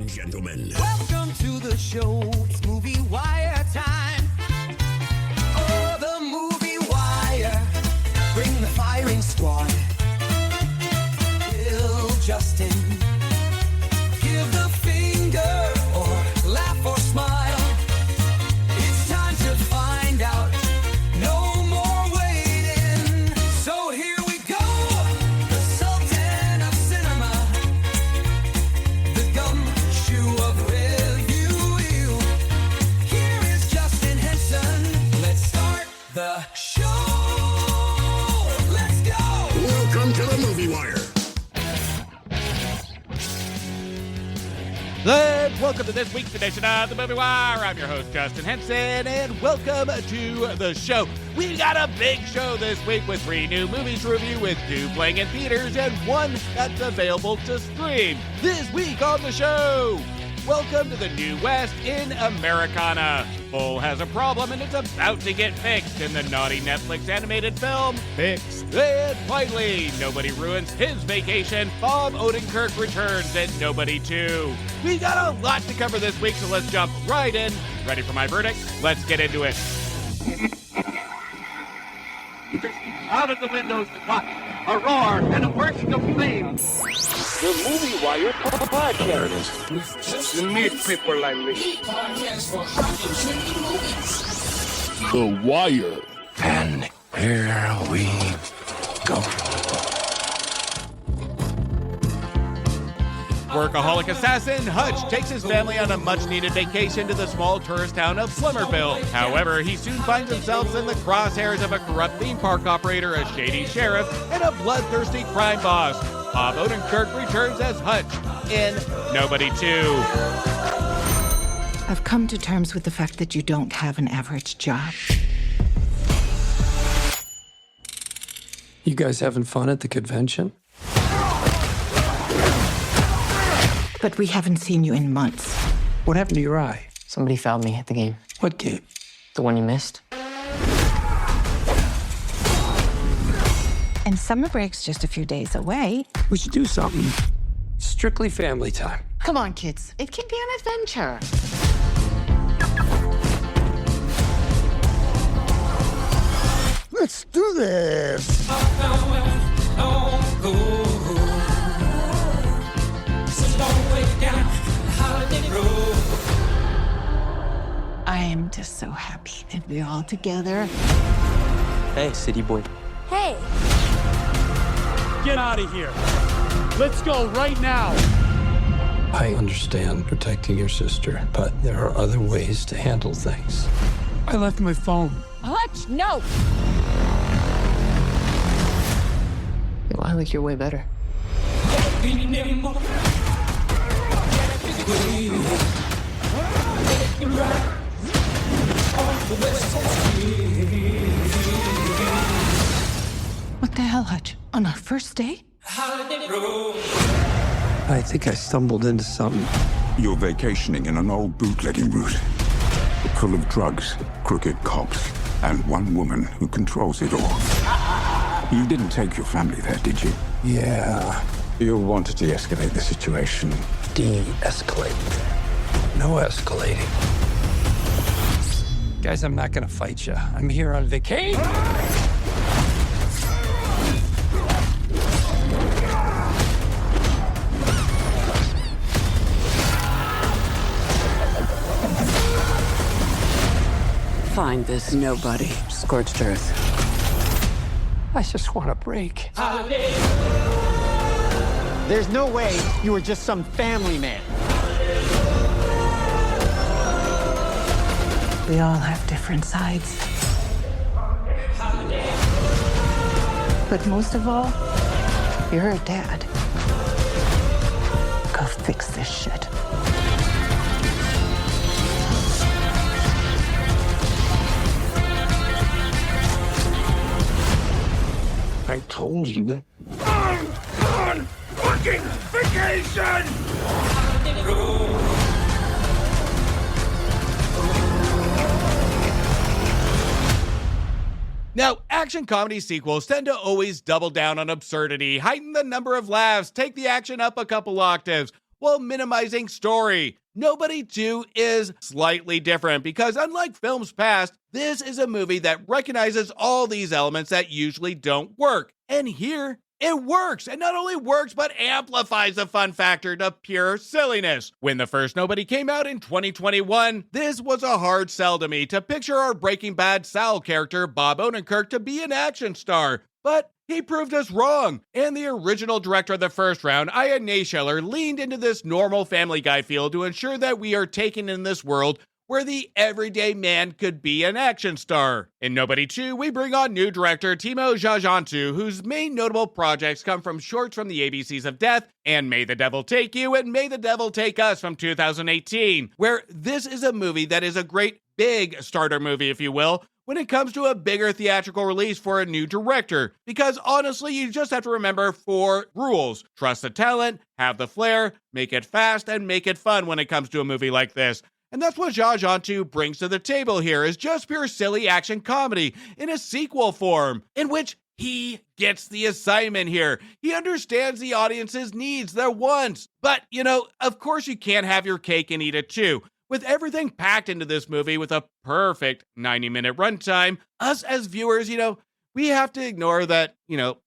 and gentlemen. Welcome to the show. It's Movie Wire time. Oh, the Movie Wire. Bring the firing squad. Bill, Justin. Give the finger or laugh or smile. It's time to find out. No more waiting. So here we go. The Sultan of Cinema. The gumshoe of review. Here is Justin Henson. Let's start the show. Let's go. Welcome to the Movie Wire. And welcome to this week's edition of the Movie Wire. I'm your host, Justin Henson, and welcome to the show. We got a big show this week with 3 new movies to review, with 2 playing in theaters and 1 that's available to stream. This week on the show, welcome to the New West in Americana. Bull has a problem and it's about to get fixed in the naughty Netflix animated film Fixed. And finally, nobody ruins his vacation. Bob Odenkirk returns in Nobody 2. We got a lot to cover this week, so let's jump right in. Ready for my verdict? Let's get into it. Out of the windows, a roar and a burst of flame. The Movie Wire Podcast. You need people like me. The Wire. And here we go. Workaholic assassin Hutch takes his family on a much-needed vacation to the small tourist town of Slimmerville. However, he soon finds himself in the crosshairs of a corrupt theme park operator, a shady sheriff, and a bloodthirsty crime boss. Bob Odenkirk returns as Hutch in Nobody 2. I've come to terms with the fact that you don't have an average job. You guys having fun at the convention? But we haven't seen you in months. What happened to your eye? Somebody fouled me at the game. What game? The one you missed. And summer break's just a few days away. We should do something. Strictly family time. Come on, kids. It can be an adventure. Let's do this. I am just so happy that we're all together. Hey, city boy. Hey! Get out of here. Let's go right now. I understand protecting your sister, but there are other ways to handle things. I left my phone. Hutch, no! Yo, I like your way better. What the hell, Hutch? On our first day? I think I stumbled into something. You're vacationing in an old bootlegging route, full of drugs, crooked cops, and one woman who controls it all. You didn't take your family there, did you? Yeah. You want to de-escalate the situation. De-escalate. No escalating. Guys, I'm not gonna fight you. I'm here on vacation. Find this nobody. Scorched earth. I just want a break. There's no way you were just some family man. We all have different sides. But most of all, you're a dad. Go fix this shit. I told you that. I'm on fucking vacation! Now, action comedy sequels tend to always double down on absurdity, heighten the number of laughs, take the action up a couple octaves. while minimizing story. Nobody 2 is slightly different because unlike films past, this is a movie that recognizes all these elements that usually don't work. And here, it works, and not only works, but amplifies the fun factor to pure silliness. When the first Nobody came out in 2021, this was a hard sell to me to picture our Breaking Bad Sal character, Bob Odenkirk, to be an action star. But he proved us wrong, and the original director of the first round, Aya Naysheller, leaned into this normal Family Guy feel to ensure that we are taken in this world where the everyday man could be an action star. In Nobody 2, we bring on new director Timo Tjahjantu, whose main notable projects come from shorts from the ABCs of Death and May the Devil Take You and May the Devil Take Us from 2018, where this is a movie that is a great big starter movie, if you will, when it comes to a bigger theatrical release for a new director. Because honestly, you just have to remember 4 rules. Trust the talent, have the flair, make it fast, and make it fun when it comes to a movie like this. And that's what Tjahjantu brings to the table here, is just pure silly action comedy in a sequel form, in which he gets the assignment here. He understands the audience's needs, their wants. But, of course you can't have your cake and eat it too. With everything packed into this movie with a perfect 90-minute runtime, us as viewers, we have to ignore that,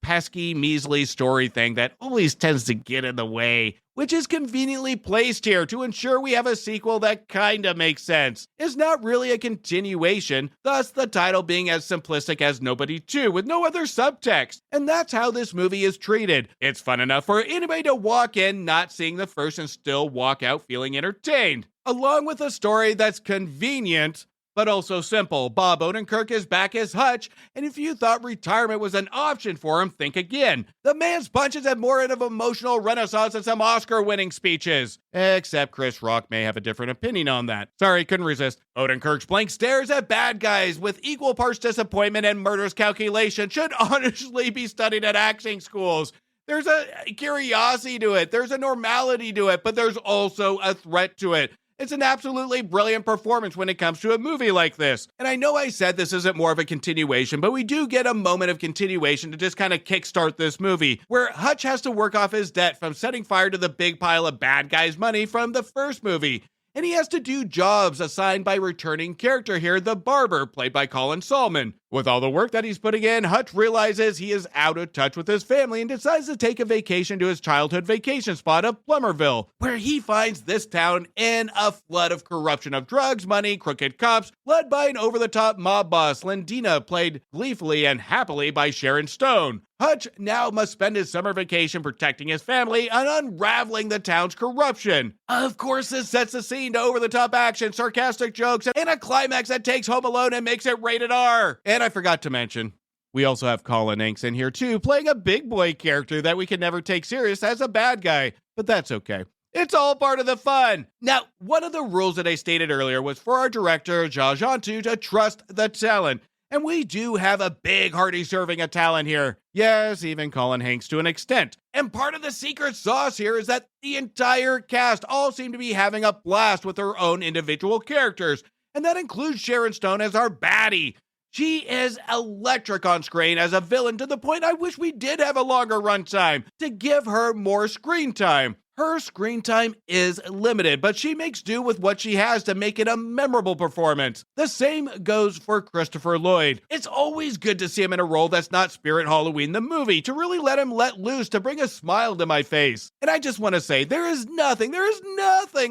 pesky, measly story thing that always tends to get in the way, which is conveniently placed here to ensure we have a sequel that kinda makes sense. It's not really a continuation, thus the title being as simplistic as Nobody 2 with no other subtext. And that's how this movie is treated. It's fun enough for anybody to walk in not seeing the first and still walk out feeling entertained. Along with a story that's convenient, but also simple. Bob Odenkirk is back as Hutch, and if you thought retirement was an option for him, think again. The man's punches have more of an emotional renaissance than some Oscar-winning speeches. Except Chris Rock may have a different opinion on that. Sorry, couldn't resist. Odenkirk's blank stares at bad guys with equal parts disappointment and murderous calculation should honestly be studied at acting schools. There's a curiosity to it, there's a normality to it, but there's also a threat to it. It's an absolutely brilliant performance when it comes to a movie like this. And I know I said this isn't more of a continuation, but we do get a moment of continuation to just kind of kickstart this movie, where Hutch has to work off his debt from setting fire to the big pile of bad guys' money from the first movie. And he has to do jobs assigned by returning character here, the barber, played by Colin Salmon. With all the work that he's putting in, Hutch realizes he is out of touch with his family and decides to take a vacation to his childhood vacation spot of Plummerville, where he finds this town in a flood of corruption of drugs, money, crooked cops, led by an over-the-top mob boss, Lindina, played gleefully and happily by Sharon Stone. Hutch now must spend his summer vacation protecting his family and unraveling the town's corruption. Of course, this sets the scene to over-the-top action, sarcastic jokes, and a climax that takes Home Alone and makes it rated R. And I forgot to mention, we also have Colin Hanks in here too, playing a big boy character that we can never take serious as a bad guy, but that's okay. It's all part of the fun. Now, one of the rules that I stated earlier was for our director, Tjahjantu, to trust the talent. And we do have a big hearty serving of talent here. Yes, even Colin Hanks to an extent. And part of the secret sauce here is that the entire cast all seem to be having a blast with their own individual characters. And that includes Sharon Stone as our baddie. She is electric on screen as a villain to the point I wish we did have a longer runtime to give her more screen time. Her screen time is limited, but she makes do with what she has to make it a memorable performance. The same goes for Christopher Lloyd. It's always good to see him in a role that's not Spirit Halloween the movie, to really let him let loose, to bring a smile to my face. And I just want to say, there is nothing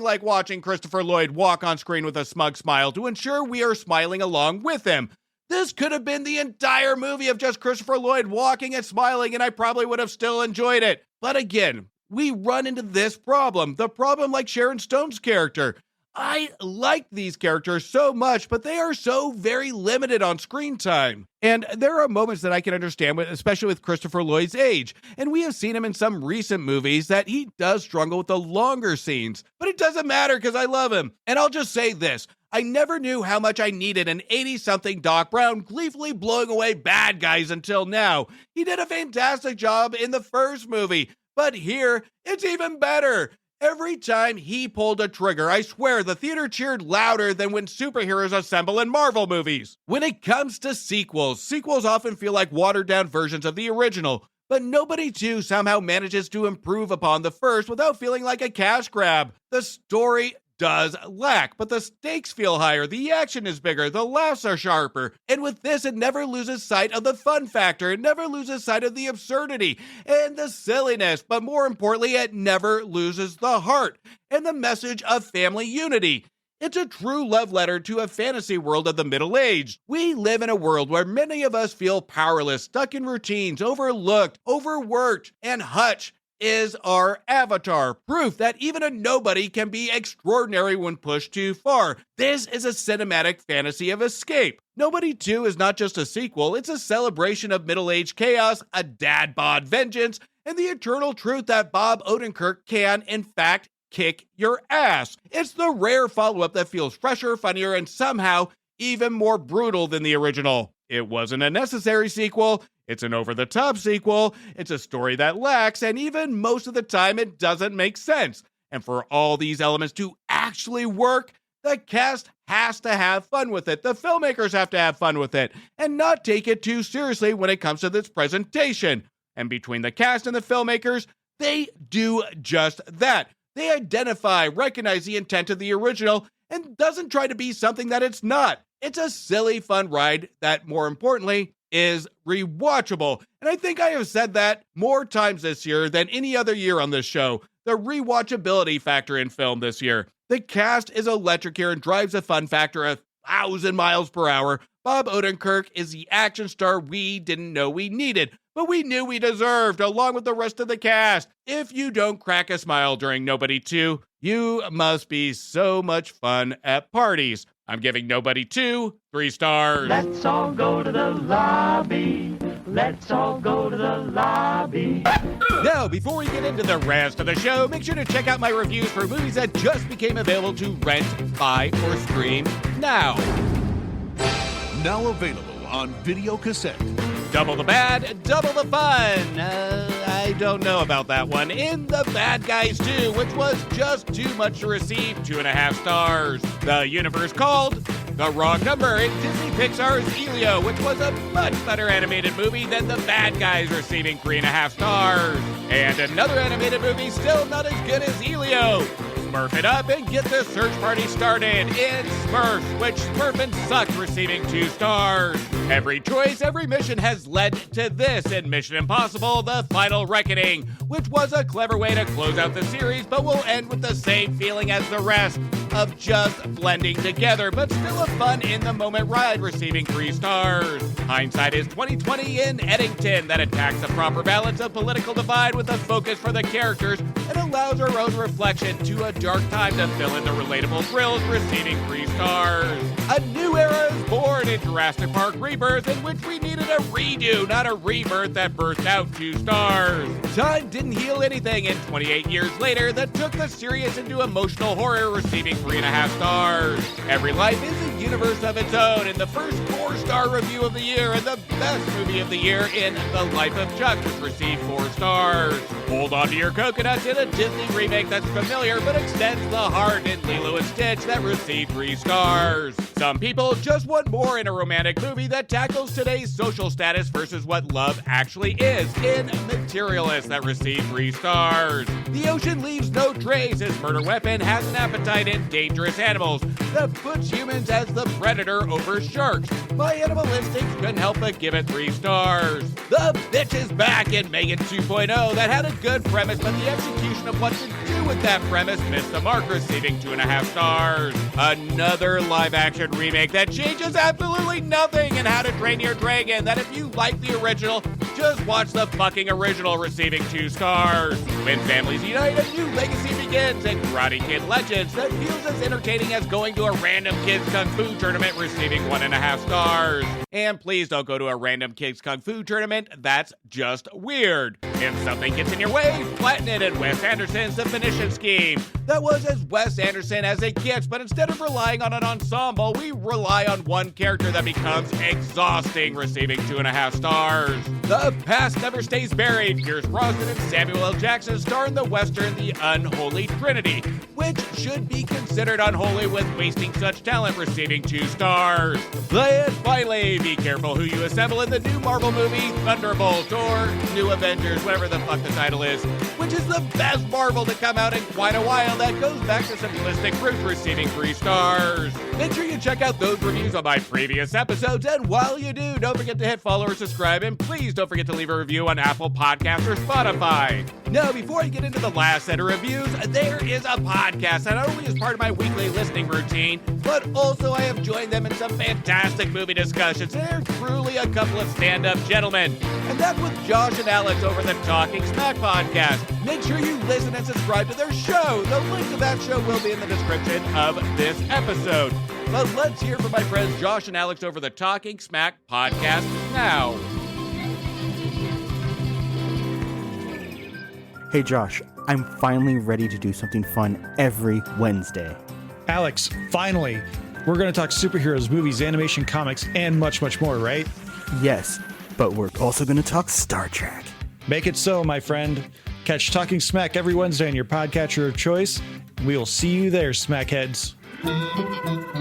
like watching Christopher Lloyd walk on screen with a smug smile to ensure we are smiling along with him. This could have been the entire movie of just Christopher Lloyd walking and smiling, and I probably would have still enjoyed it. But again, we run into this problem. The problem like Sharon Stone's character. I like these characters so much, but they are so very limited on screen time. And there are moments that I can understand, especially with Christopher Lloyd's age. And we have seen him in some recent movies that he does struggle with the longer scenes. But it doesn't matter because I love him. And I'll just say this. I never knew how much I needed an 80-something Doc Brown gleefully blowing away bad guys until now. He did a fantastic job in the first movie. But here, it's even better. Every time he pulled a trigger, I swear the theater cheered louder than when superheroes assemble in Marvel movies. When it comes to sequels often feel like watered-down versions of the original. but Nobody 2 somehow manages to improve upon the first without feeling like a cash grab. The story does lack, but the stakes feel higher, the action is bigger, the laughs are sharper, and with this, it never loses sight of the fun factor, it never loses sight of the absurdity and the silliness, but more importantly, it never loses the heart and the message of family unity. It's a true love letter to a fantasy world of the middle-aged. We live in a world where many of us feel powerless, stuck in routines, overlooked, overworked, and Hutch is our avatar, proof that even a nobody can be extraordinary when pushed too far. This is a cinematic fantasy of escape. Nobody 2 is not just a sequel, it's a celebration of middle-aged chaos, a dad bod vengeance, and the eternal truth that Bob Odenkirk can, in fact, kick your ass. It's the rare follow-up that feels fresher, funnier, and somehow even more brutal than the original. It wasn't a necessary sequel, it's an over-the-top sequel, it's a story that lacks, and even most of the time it doesn't make sense. And for all these elements to actually work, the cast has to have fun with it, the filmmakers have to have fun with it, and not take it too seriously when it comes to this presentation. And between the cast and the filmmakers, they do just that. They identify, recognize the intent of the original, and doesn't try to be something that it's not. It's a silly, fun ride that, more importantly, is rewatchable. And I think I have said that more times this year than any other year on this show. The rewatchability factor in film this year. The cast is electric here and drives a fun factor 1,000 miles per hour. Bob Odenkirk is the action star we didn't know we needed, but we knew we deserved, along with the rest of the cast. If you don't crack a smile during Nobody 2, you must be so much fun at parties. I'm giving Nobody 2 3 stars. Let's all go to the lobby. Let's all go to the lobby. Now, before we get into the rest of the show, make sure to check out my reviews for movies that just became available to rent, buy, or stream now. Now available on video cassette. Double the bad, double the fun. I don't know about that one. In The Bad Guys 2, which was just too much to receive 2.5 stars. The Universe Called The Wrong Number in Disney Pixar's Elio, which was a much better animated movie than The Bad Guys, receiving 3.5 stars. And another animated movie still not as good as Elio. Smurf it up and get the search party started in Smurf, which Smurfin' sucked, receiving 2 stars. Every choice, every mission has led to this in Mission Impossible: The Final Reckoning, which was a clever way to close out the series, but will end with the same feeling as the rest of just blending together, but still a fun in-the-moment ride, receiving 3 stars. Hindsight is 2020 in Eddington, that attacks the proper balance of political divide with a focus for the characters and allows our own reflection to a dark time to fill in the relatable thrills, receiving 3 stars. A new era is born in Jurassic Park Rebirth, in which we needed a redo, not a rebirth that birthed out 2 stars. Time didn't heal anything, and 28 years later, that took the serious into emotional horror, receiving 3.5 stars. Every Life is a universe of its own, and the first 4-star review of the year, and the best movie of the year in The Life of Chuck, which received 4 stars. Hold on to your coconuts in a Disney remake that's familiar but extends the heart in Lilo and Stitch, that received 3 stars. Some people just want more in a romantic movie that tackles today's social status versus what love actually is in Materialist, that received 3 stars. The ocean leaves no trace. His murder weapon has an appetite in dangerous animals that puts humans as the predator over sharks. My animal instincts couldn't help but give it 3 stars. The bitch is back in Megan 2.0, that had a good premise, but the execution of what to do with that premise missed the mark, receiving 2.5 stars. Another live-action remake that changes absolutely nothing in How to Train Your Dragon, that if you like the original, just watch the fucking original, receiving 2 stars. When families unite, a new legacy begins in Karate Kid Legends that feels as entertaining as going to a random kids kung fu tournament, receiving 1.5 stars. And please don't go to a random kids kung fu tournament, that's just weird. If something gets in your way, flatten it in Wes Anderson's Definition Scheme. That was as Wes Anderson as it gets, but instead of relying on an ensemble, we rely on one character that becomes exhausting, receiving 2.5 stars. The The Past Never Stays Buried. Pierce Brosnan and Samuel L. Jackson star in the Western The Unholy Trinity, which should be considered unholy with wasting such talent receiving 2 stars. And finally, be careful who you assemble in the new Marvel movie, Thunderbolt, or New Avengers, whatever the fuck the title is, which is the best Marvel to come out in quite a while that goes back to simplistic Bruce receiving 3 stars. Make sure you check out those reviews on my previous episodes, and while you do, don't forget to hit follow or subscribe, and please don't forget to leave a review on Apple Podcasts or Spotify. Now, before I get into the last set of reviews, there is a podcast that not only is part of my weekly listening routine, but also I have joined them in some fantastic movie discussions. They're truly a couple of stand-up gentlemen. And that's with Josh and Alex over the Talking Smac Podcast. Make sure you listen and subscribe to their show. The link to that show will be in the description of this episode. But let's hear from my friends Josh and Alex over the Talking Smac Podcast now. Hey Josh, I'm finally ready to do something fun every Wednesday. Alex, finally! We're going to talk superheroes, movies, animation, comics, and much, much more, right? Yes, but we're also going to talk Star Trek. Make it so, my friend. Catch Talking Smac every Wednesday on your podcatcher of choice. We'll see you there, Smackheads.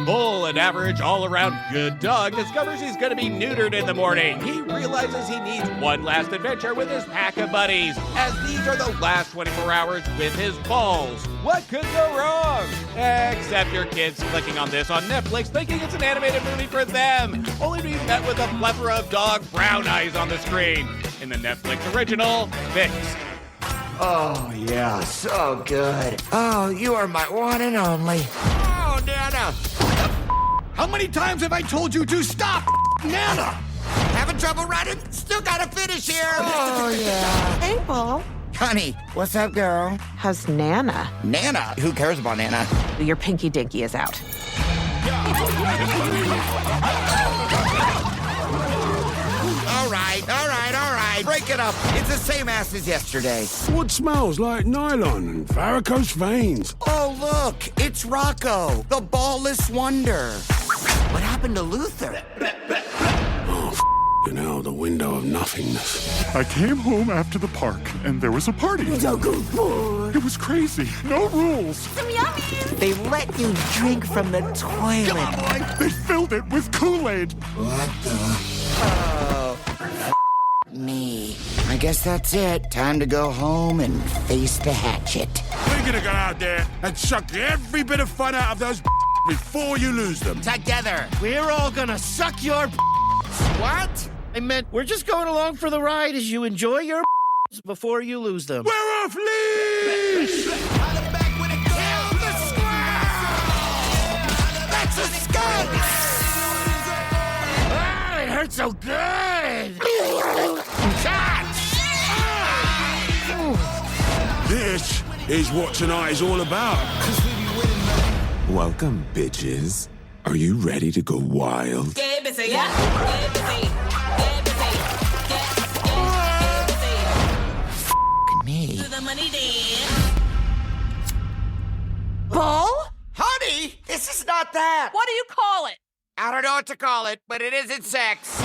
Bull, an average, all-around good dog, discovers he's going to be neutered in the morning. He realizes he needs one last adventure with his pack of buddies, as these are the last 24 hours with his balls. What could go wrong? Except your kids clicking on this on Netflix thinking it's an animated movie for them, only to be met with a plethora of dog brown eyes on the screen. In the Netflix original, Fixed. Oh, yeah, so good. Oh, you are my one and only. Oh, Nana. How many times have I told you to stop, Nana? Having trouble running? Still gotta finish here. Oh, yeah. Hey, Paul. Honey, what's up, girl? How's Nana? Nana? Who cares about Nana? Your pinky dinky is out. All right. Break it up. It's the same ass as yesterday. What smells like nylon and varicose veins? Oh, look. It's Rocco, the ballless wonder. What happened to Luther? You know, the window of nothingness. I came home after the park, and there was a party. It was crazy. No rules. Some yummies. They let you drink from the toilet. Come on, they filled it with Kool-Aid. What the? Me. I guess that's it. Time to go home and face the hatchet. We're gonna go out there and suck every bit of fun out of those before you lose them. Together. We're all gonna suck your What? I meant we're just going along for the ride as you enjoy your before you lose them. We're off leash! Kill the squirrel! That's a skunk! Ah, it hurts so good! This is what tonight is all about. Welcome, bitches. Are you ready to go wild? Get busy, yeah. Get busy. Me. The money dance. Paul? Honey, this is not that. What do you call it? I don't know what to call it, but it isn't sex.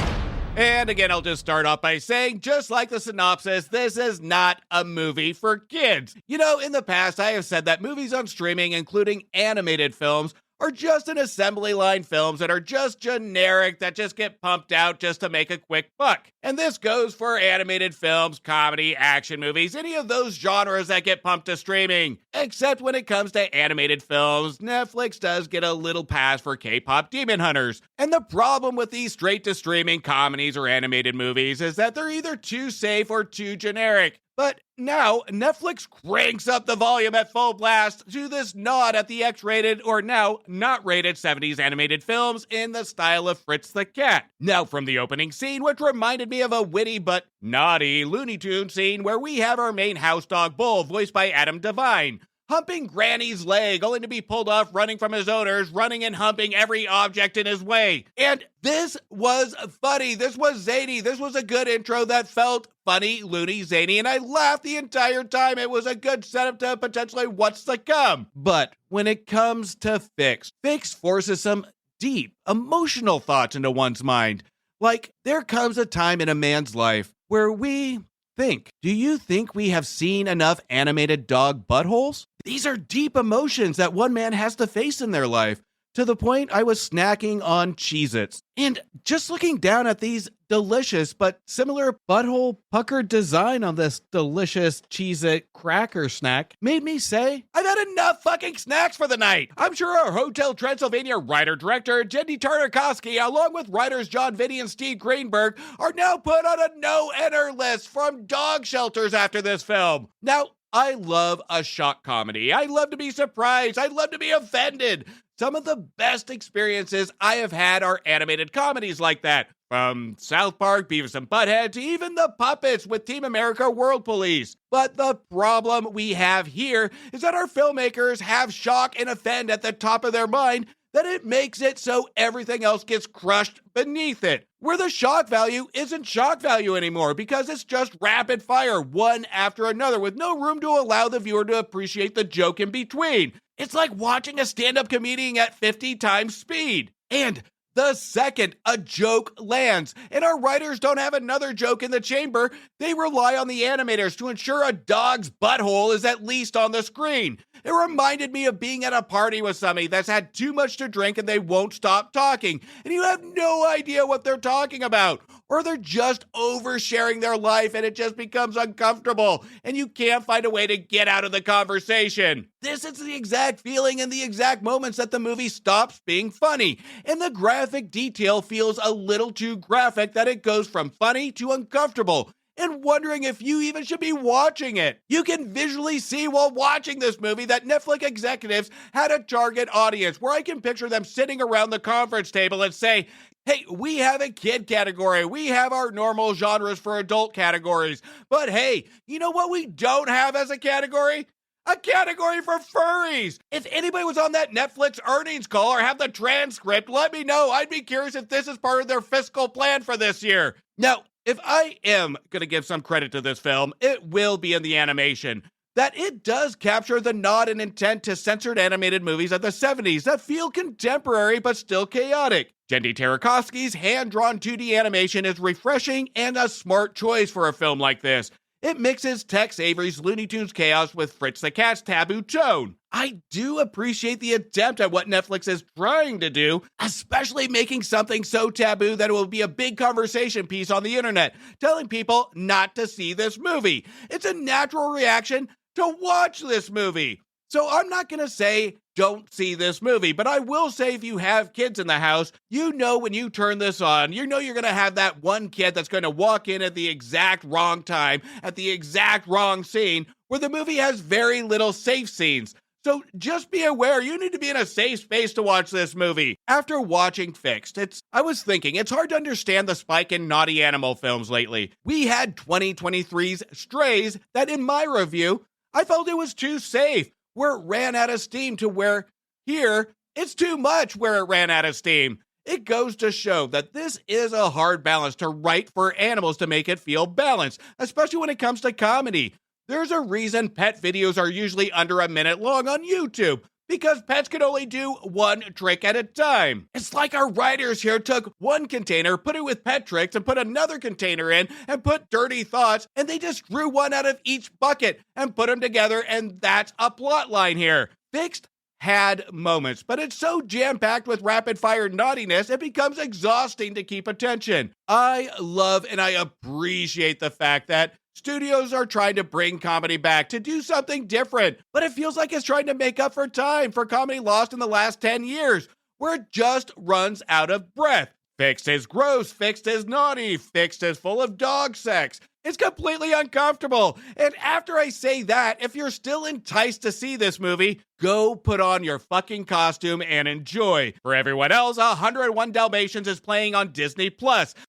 And again, I'll just start off by saying, just like the synopsis, this is not a movie for kids. You know, in the past, I have said that movies on streaming, including animated films, are just an assembly line films that are just generic, that just get pumped out just to make a quick buck. And this goes for animated films, comedy, action movies, any of those genres that get pumped to streaming. Except when it comes to animated films, Netflix does get a little pass for K-pop demon hunters. And the problem with these straight-to-streaming comedies or animated movies is that they're either too safe or too generic. But now, Netflix cranks up the volume at full blast to this nod at the X-rated or now not rated 70s animated films in the style of Fritz the Cat. Now from the opening scene, which reminded me of a witty but naughty Looney Tunes scene where we have our main house dog Bull, voiced by Adam Devine, humping Granny's leg, only to be pulled off running from his owners, running and humping every object in his way. And this was funny. This was zany. This was a good intro that felt funny, loony, zany, and I laughed the entire time. It was a good setup to potentially what's to come. But when it comes to Fixed forces some deep, emotional thoughts into one's mind. Like, there comes a time in a man's life where we think, do you think we have seen enough animated dog buttholes? These are deep emotions that one man has to face in their life, to the point I was snacking on Cheez-Its. And just looking down at these delicious but similar butthole pucker design on this delicious Cheez-It cracker snack made me say, I've had enough fucking snacks for the night. I'm sure our Hotel Transylvania writer-director, Jenny Tartakovsky, along with writers John Vitti and Steve Greenberg, are now put on a no-enter list from dog shelters after this film. Now, I love a shock comedy. I love to be surprised. I love to be offended. Some of the best experiences I have had are animated comedies like that. From South Park, Beavis and Butthead, to even the puppets with Team America World Police. But the problem we have here is that our filmmakers have shock and offend at the top of their mind, that it makes it so everything else gets crushed beneath it. Where the shock value isn't shock value anymore because it's just rapid fire, one after another, with no room to allow the viewer to appreciate the joke in between. It's like watching a stand-up comedian at 50 times speed. And the second a joke lands and our writers don't have another joke in the chamber, they rely on the animators to ensure a dog's butthole is at least on the screen. It reminded me of being at a party with somebody that's had too much to drink and they won't stop talking, and you have no idea what they're talking about. Or they're just oversharing their life and it just becomes uncomfortable and you can't find a way to get out of the conversation. This is the exact feeling and the exact moments that the movie stops being funny. And the graphic detail feels a little too graphic that it goes from funny to uncomfortable and wondering if you even should be watching it. You can visually see while watching this movie that Netflix executives had a target audience where I can picture them sitting around the conference table and say, hey, we have a kid category. We have our normal genres for adult categories. But hey, you know what we don't have as a category? A category for furries. If anybody was on that Netflix earnings call or have the transcript, let me know. I'd be curious if this is part of their fiscal plan for this year. Now, if I am going to give some credit to this film, it will be in the animation. That it does capture the nod and intent to censored animated movies of the 70s that feel contemporary but still chaotic. Jendy Tartakovsky's hand-drawn 2D animation is refreshing and a smart choice for a film like this. It mixes Tex Avery's Looney Tunes chaos with Fritz the Cat's taboo tone. I do appreciate the attempt at what Netflix is trying to do, especially making something so taboo that it will be a big conversation piece on the internet, telling people not to see this movie. It's a natural reaction to watch this movie. So I'm not going to say don't see this movie, but I will say if you have kids in the house, you know when you turn this on, you know you're going to have that one kid that's going to walk in at the exact wrong time, at the exact wrong scene, where the movie has very little safe scenes. So just be aware, you need to be in a safe space to watch this movie. After watching Fixed, I was thinking, it's hard to understand the spike in naughty animal films lately. We had 2023's Strays that in my review, I felt it was too safe, where it ran out of steam, to where here, it's too much where it ran out of steam. It goes to show that this is a hard balance to write for animals to make it feel balanced, especially when it comes to comedy. There's a reason pet videos are usually under a minute long on YouTube, because pets can only do one trick at a time. It's like our writers here took one container, put it with pet tricks, and put another container in, and put dirty thoughts, and they just drew one out of each bucket and put them together, and that's a plot line here. Fixed had moments, but it's so jam-packed with rapid-fire naughtiness, it becomes exhausting to keep attention. I love and I appreciate the fact that studios are trying to bring comedy back to do something different, but it feels like it's trying to make up for time for comedy lost in the last 10 years, where it just runs out of breath. Fixed is gross, Fixed is naughty, Fixed is full of dog sex. It's completely uncomfortable. And after I say that, if you're still enticed to see this movie, go put on your fucking costume and enjoy. For everyone else, 101 Dalmatians is playing on Disney+.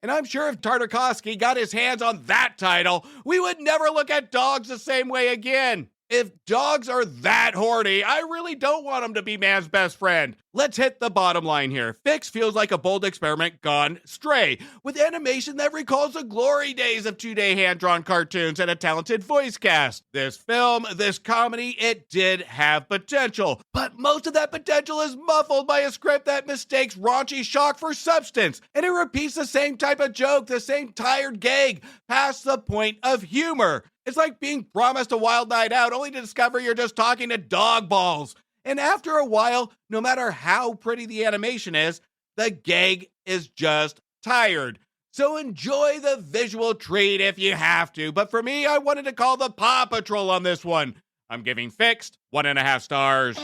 And I'm sure if Tartakovsky got his hands on that title, we would never look at dogs the same way again. If dogs are that horny, I really don't want them to be man's best friend. Let's hit the bottom line here. Fix feels like a bold experiment gone stray, with animation that recalls the glory days of 2D hand-drawn cartoons and a talented voice cast. This film, this comedy, it did have potential, but most of that potential is muffled by a script that mistakes raunchy shock for substance, and it repeats the same type of joke, the same tired gag, past the point of humor. It's like being promised a wild night out only to discover you're just talking to dog balls. And after a while, no matter how pretty the animation is, the gag is just tired. So enjoy the visual treat if you have to. But for me, I wanted to call the Paw Patrol on this one. I'm giving Fixed 1.5 stars.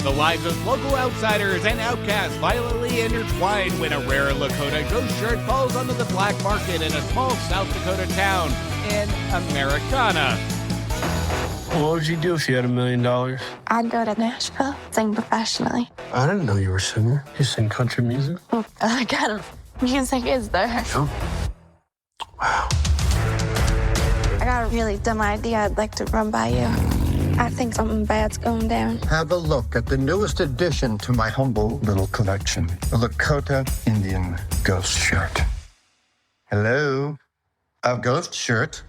The lives of local outsiders and outcasts violently intertwine when a rare Lakota ghost shirt falls onto the black market in a small South Dakota town in Americana. What would you do if you had $1 million? I'd go to Nashville, sing professionally. I didn't know you were a singer. You sing country music? What kind of music is there? Oh. Wow. I got a really dumb idea I'd like to run by you. I think something bad's going down. Have a look at the newest addition to my humble little collection, the Lakota Indian ghost shirt. Hello? A ghost shirt?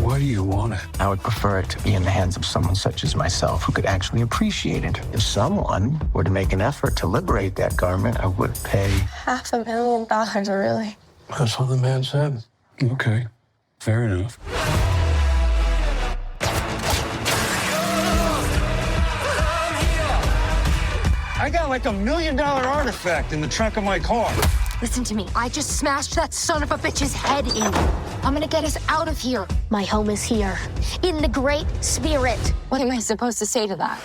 Why do you want it? I would prefer it to be in the hands of someone such as myself who could actually appreciate it. If someone were to make an effort to liberate that garment, I would pay $500,000, really. That's what the man said. Okay, fair enough. I got like $1 million artifact in the trunk of my car. Listen to me. I just smashed that son of a bitch's head in. I'm gonna get us out of here. My home is here, in the Great Spirit. What am I supposed to say to that?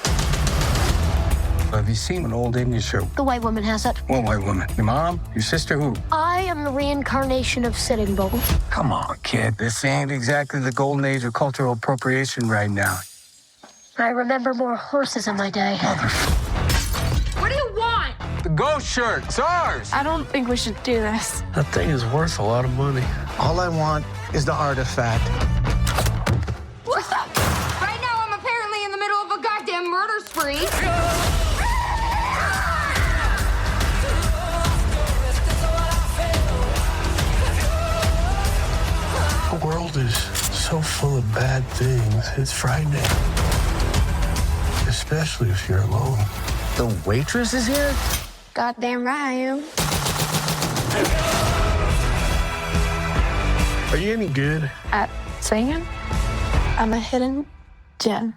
Have you seen an old Indian show? The white woman has it. What white woman? Your mom? Your sister? Who? I am the reincarnation of Sitting Bull. Come on, kid. This ain't exactly the golden age of cultural appropriation right now. I remember more horses in my day. What do you want? The ghost shirt. It's ours. I don't think we should do this. That thing is worth a lot of money. All I want is the artifact. What's up? Right now, I'm apparently in the middle of a goddamn murder spree. The world is so full of bad things. It's frightening. Especially if you're alone. The waitress is here? Goddamn right I am. Are you any good? At singing? I'm a hidden gem.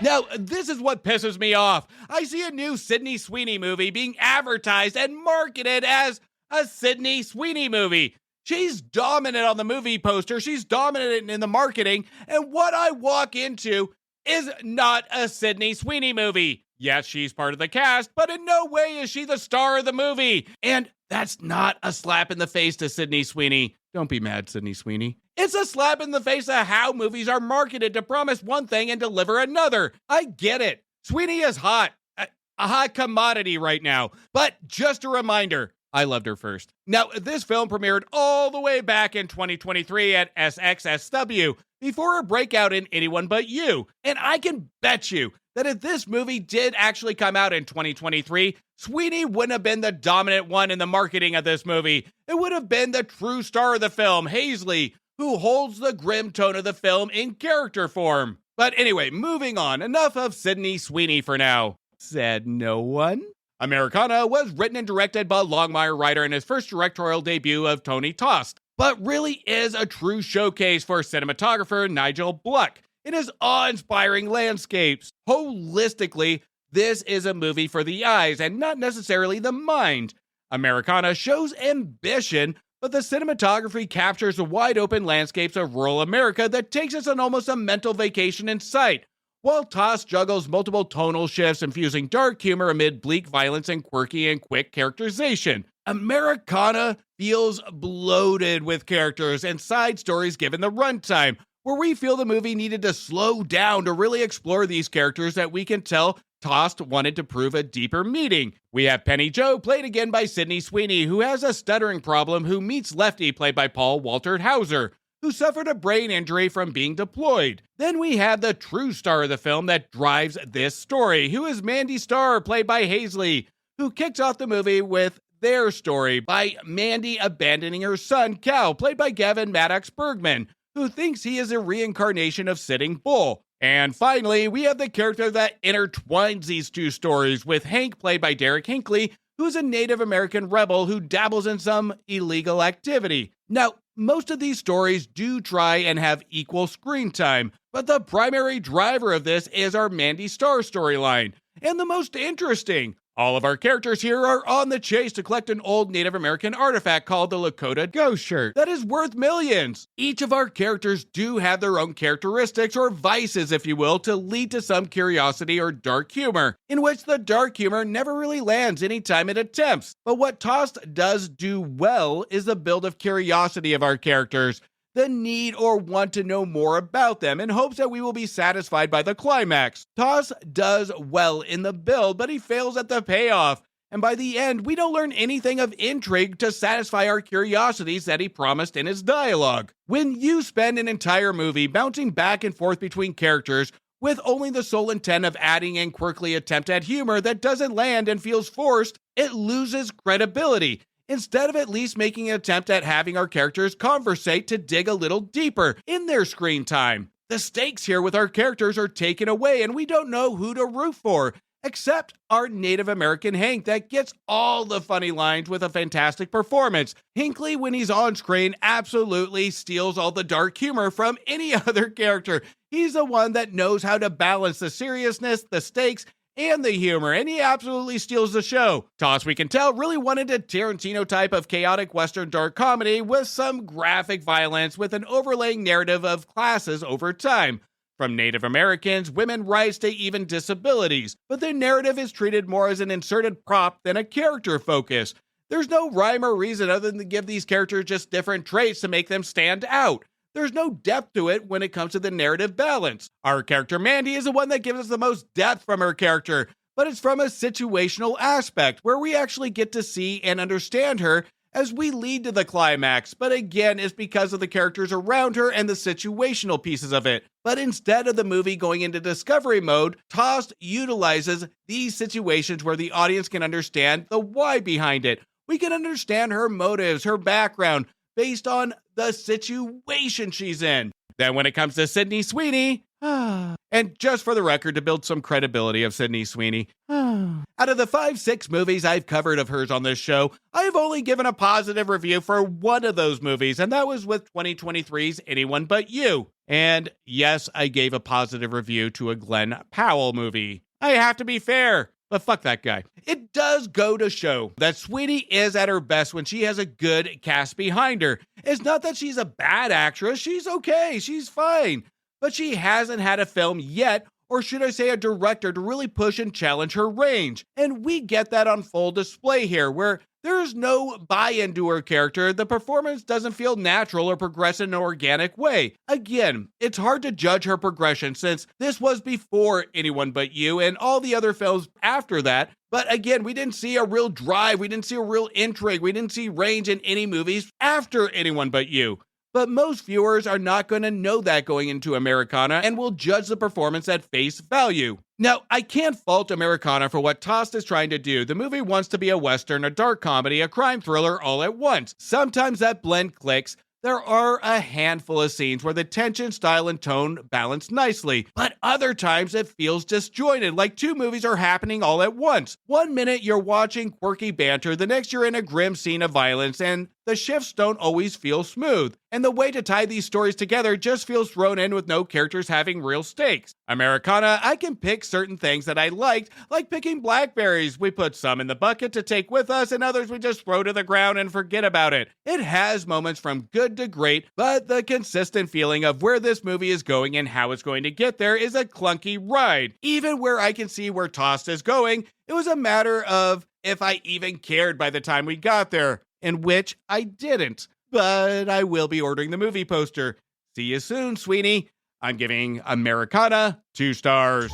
Now, this is what pisses me off. I see a new Sydney Sweeney movie being advertised and marketed as a Sydney Sweeney movie. She's dominant on the movie poster. She's dominant in the marketing. And what I walk into is not a Sydney Sweeney movie. Yes, she's part of the cast, but in no way is she the star of the movie. And that's not a slap in the face to Sydney Sweeney. Don't be mad, Sydney Sweeney. It's a slap in the face of how movies are marketed to promise one thing and deliver another. I get it. Sweeney is hot. A hot commodity right now. But just a reminder, I loved her first. Now, this film premiered all the way back in 2023 at SXSW before her breakout in Anyone But You. And I can bet you that if this movie did actually come out in 2023, Sweeney wouldn't have been the dominant one in the marketing of this movie. It would have been the true star of the film, Hazley, who holds the grim tone of the film in character form. But anyway, moving on. Enough of Sydney Sweeney for now. Said no one. Americana was written and directed by Longmire Writer in his first directorial debut of Tony Tost, but really is a true showcase for cinematographer Nigel Bluck in his awe-inspiring landscapes. Holistically, this is a movie for the eyes and not necessarily the mind. Americana shows ambition, but the cinematography captures the wide-open landscapes of rural America that takes us on almost a mental vacation in sight, while Toss juggles multiple tonal shifts, infusing dark humor amid bleak violence and quirky and quick characterization. Americana feels bloated with characters and side stories given the runtime, where we feel the movie needed to slow down to really explore these characters that we can tell Tost wanted to prove a deeper meaning. We have Penny Jo, played again by Sydney Sweeney, who has a stuttering problem, who meets Lefty, played by Paul Walter Hauser, who suffered a brain injury from being deployed. Then we have the true star of the film that drives this story, who is Mandy Starr, played by Hazley, who kicks off the movie with their story by Mandy abandoning her son, Cal, played by Gavin Maddox Bergman, who thinks he is a reincarnation of Sitting Bull. And finally, we have the character that intertwines these two stories with Hank, played by Derek Hinckley, who's a Native American rebel who dabbles in some illegal activity. Now, most of these stories do try and have equal screen time, but the primary driver of this is our Mandy Starr storyline, and the most interesting. All of our characters here are on the chase to collect an old Native American artifact called the Lakota Ghost Shirt that is worth millions. Each of our characters do have their own characteristics, or vices if you will, to lead to some curiosity or dark humor, in which the dark humor never really lands anytime it attempts. But what Tost does do well is the build of curiosity of our characters, the need or want to know more about them in hopes that we will be satisfied by the climax. Toss does well in the build, but he fails at the payoff, and by the end, we don't learn anything of intrigue to satisfy our curiosities that he promised in his dialogue. When you spend an entire movie bouncing back and forth between characters with only the sole intent of adding in quirky attempt at humor that doesn't land and feels forced, it loses credibility. Instead of at least making an attempt at having our characters conversate to dig a little deeper in their screen time. The stakes here with our characters are taken away and we don't know who to root for, except our Native American Hank that gets all the funny lines with a fantastic performance. Hinckley, when he's on screen, absolutely steals all the dark humor from any other character. He's the one that knows how to balance the seriousness, the stakes, and the humor, and he absolutely steals the show. Toss, we can tell, really wanted a Tarantino type of chaotic Western dark comedy with some graphic violence with an overlaying narrative of classes over time, from Native Americans, women rights, to even disabilities. But the narrative is treated more as an inserted prop than a character focus. There's no rhyme or reason other than to give these characters just different traits to make them stand out. There's no depth to it when it comes to the narrative balance. Our character Mandy is the one that gives us the most depth from her character, but it's from a situational aspect where we actually get to see and understand her as we lead to the climax. But again, it's because of the characters around her and the situational pieces of it. But instead of the movie going into discovery mode, Tost utilizes these situations where the audience can understand the why behind it. We can understand her motives, her background, based on the situation she's in. Then when it comes to Sydney Sweeney, and just for the record, to build some credibility of Sydney Sweeney, out of the 5-6 movies I've covered of hers on this show, I've only given a positive review for one of those movies, and that was with 2023's Anyone But You. And yes, I gave a positive review to a Glenn Powell movie. I have to be fair. But fuck that guy. It does go to show that Sweeney is at her best when she has a good cast behind her. It's not that she's a bad actress. She's okay. She's fine. But she hasn't had a film yet, or should I say a director, to really push and challenge her range. And we get that on full display here, where there's no buy-in to her character. The performance doesn't feel natural or progress in an organic way. Again, it's hard to judge her progression since this was before Anyone But You and all the other films after that. But again, we didn't see a real drive. We didn't see a real intrigue. We didn't see range in any movies after Anyone But You. But most viewers are not going to know that going into Americana and will judge the performance at face value. Now, I can't fault Americana for what Tost is trying to do. The movie wants to be a Western, a dark comedy, a crime thriller all at once. Sometimes that blend clicks. There are a handful of scenes where the tension, style, and tone balance nicely, but other times it feels disjointed, like two movies are happening all at once. 1 minute you're watching quirky banter, the next you're in a grim scene of violence, and the shifts don't always feel smooth. And the way to tie these stories together just feels thrown in with no characters having real stakes. Americana, I can pick certain things that I liked, like picking blackberries. We put some in the bucket to take with us, and others we just throw to the ground and forget about it. It has moments from good to great, but the consistent feeling of where this movie is going and how it's going to get there is a clunky ride. Even where I can see where Tost is going, it was a matter of if I even cared by the time we got there, in which I didn't. But I will be ordering the movie poster. See you soon, Sweeney. I'm giving Americana 2 stars.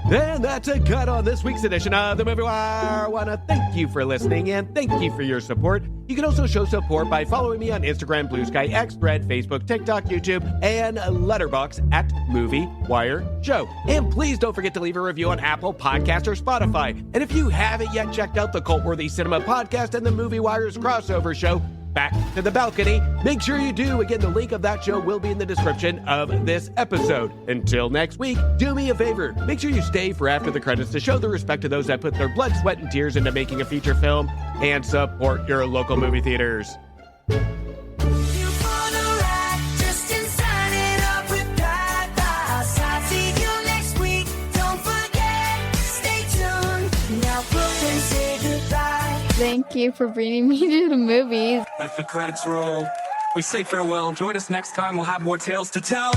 And that's a cut on this week's edition of The Movie Wire. I want to thank you for listening and thank you for your support. You can also show support by following me on Instagram, Blue Sky, X, Thread, Facebook, TikTok, YouTube, and Letterboxd at Movie Wire Show. And please don't forget to leave a review on Apple Podcasts or Spotify. And if you haven't yet checked out the Cult-Worthy Cinema Podcast and the Movie Wire's crossover show, Back to the Balcony, make sure you do. Again, the link of that show will be in the description of this episode. Until next week, do me a favor. Make sure you stay for after the credits to show the respect to those that put their blood, sweat, and tears into making a feature film and support your local movie theaters. Thank you for bringing me to the movies. Let the credits roll. We say farewell. Join us next time. We'll have more tales to tell.